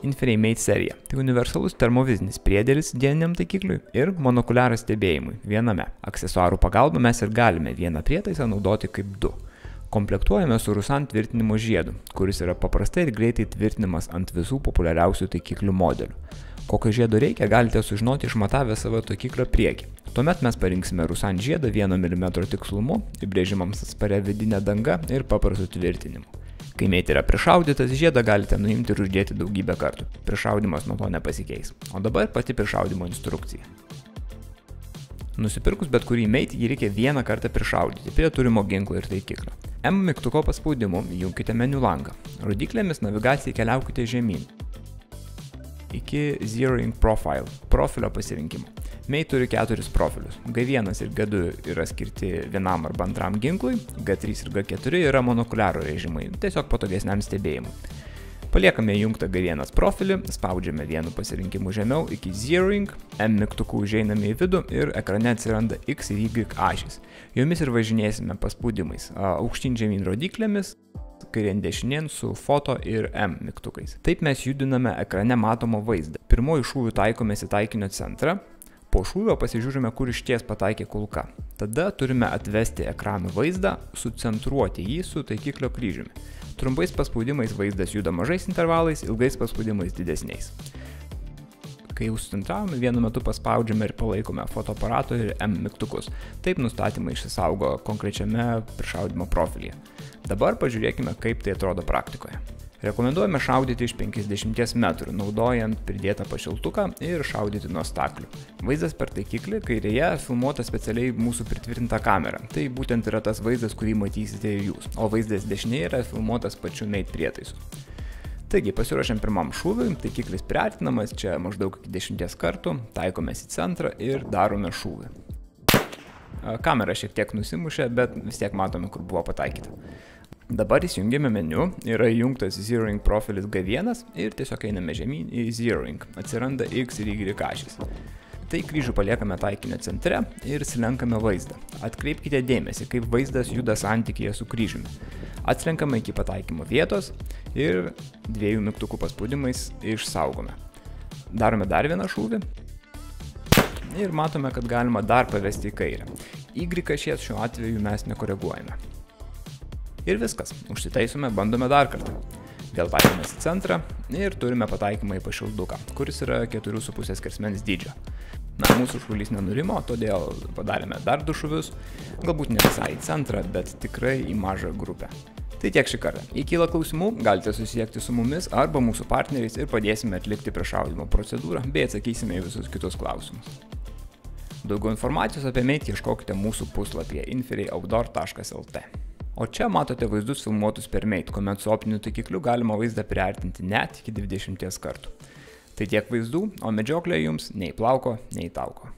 Inferiai Mate serija – tai universalus termovizinis priedėlis dieniniam taikikliui ir monokuliaras stebėjimui viename. Aksesuarų pagalba mes ir galime vieną prietaisą naudoti kaip du. Komplektuojame su Rusan tvirtinimo žiedu, kuris yra paprastai ir greitai tvirtinamas ant visų populiariausių taikiklių modelių. Kokio žiedo reikia, galite sužinoti išmatavę savo taikiklio priekį. Tuomet mes parinksime Rusan žiedą 1 mm tikslumu, įbrėžimams atsparia vidinė danga ir paprastu tvirtinimu. Kai Mate yra prišaudytas, žiedą galite nuimti ir uždėti daugybę kartų. Prišaudymas nuo to nepasikeis. O dabar pati prišaudymo instrukcija. Nusipirkus bet kurį Mate, jį reikia vieną kartą prišaudyti prie turimo ginklo ir taikiklio. M mygtuko paspaudimu junkite meniu langą. Rodyklėmis navigacijai keliaukite žemyn iki Zeroing Profile profilio pasirinkimo. Mate turi 4 profilius. G1 ir G2 yra skirti vienam arba antram ginklui, G3 ir G4 yra monokuliaro režimai, tiesiog patogesniam stebėjimui. Paliekame įjungtą G1 profilį, spaudžiame vienu pasirinkimu žemiau iki Zeroing, M mygtuku užeiname į vidų ir ekrane atsiranda X ir Y ašys. Jomis ir važinėsime paspaudimais, aukštyn žemyn rodyklėmis, kairien dešinien su foto ir M mygtukais. Taip mes judiname ekrane matomą vaizdą. Pirmoji šūvių taikomės į taikinio centrą, po šūvio pasižiūrime, kur išties pataikė kulka. Tada turime atvesti ekranų vaizdą, sucentruoti jį su taikiklio kryžiumi. Trumpais paspaudimais vaizdas juda mažais intervalais, ilgais paspaudimais didesniais. Kai jau sucentravome, vienu metu paspaudžiame ir palaikome fotoaparato ir M mygtukus. Taip nustatymai išsisaugo konkrečiame prišaudimo profilyje. Dabar pažiūrėkime, kaip tai atrodo praktikoje. Rekomenduojame šaudyti iš 50 metrų, naudojant pridėtą pašiltuką ir šaudyti nuo staklių. Vaizdas per taikiklį kairėje filmuotas specialiai mūsų pritvirtinta kamera. Tai būtent yra tas vaizdas, kurį matysite ir jūs, o vaizdas dešinėje yra filmuotas pačiu Mate prietaisu. Taigi, pasiruošiam pirmam šūviui, taikiklis priartinamas, čia maždaug iki 10 kartų, taikomės į centrą ir darome šūvį. Kamera šiek tiek nusimušė, bet vis tiek matome, kur buvo pataikyta. Dabar įsijungiame meniu, yra įjungtas Zeroing profilis G1 ir tiesiog einame žemyn į Zeroing, atsiranda X ir Y ašys. Tai kryžių paliekame taikinio centre ir slenkame vaizdą. Atkreipkite dėmesį, kaip vaizdas juda santykyje su kryžiumi. Atslenkame iki pataikymo vietos ir 2 mygtukų paspaudimais išsaugome. Darome dar vieną šūvį ir matome, kad galima dar pavesti į kairę. Y ašies šiuo atveju mes nekoreguojame. Ir viskas, užsitaisome, bandome dar kartą. Vėl taikomės į centrą ir turime pataikymą į pašilduką, kuris yra 4,5 skersmens dydžio. Na, mūsų šaulys nenurimo, todėl padarėme dar 2 šūvius, galbūt ne visai į centrą, bet tikrai į mažą grupę. Tai tiek šį kartą. Jei kyla klausimų, galite susisiekti su mumis arba mūsų partneriais ir padėsime atlikti prišaudimo procedūrą, bei atsakysime į visus kitus klausimus. Daugiau informacijos apie Mate ieškokite mūsų puslapyje inferioutdoor.lt. O čia matote vaizdus filmuotus per Mate, kuomet su optiniu taikikliu galima vaizdą priartinti net iki 20 kartų. Tai tiek vaizdų, o medžioklė jums nei plauko, nei tauko.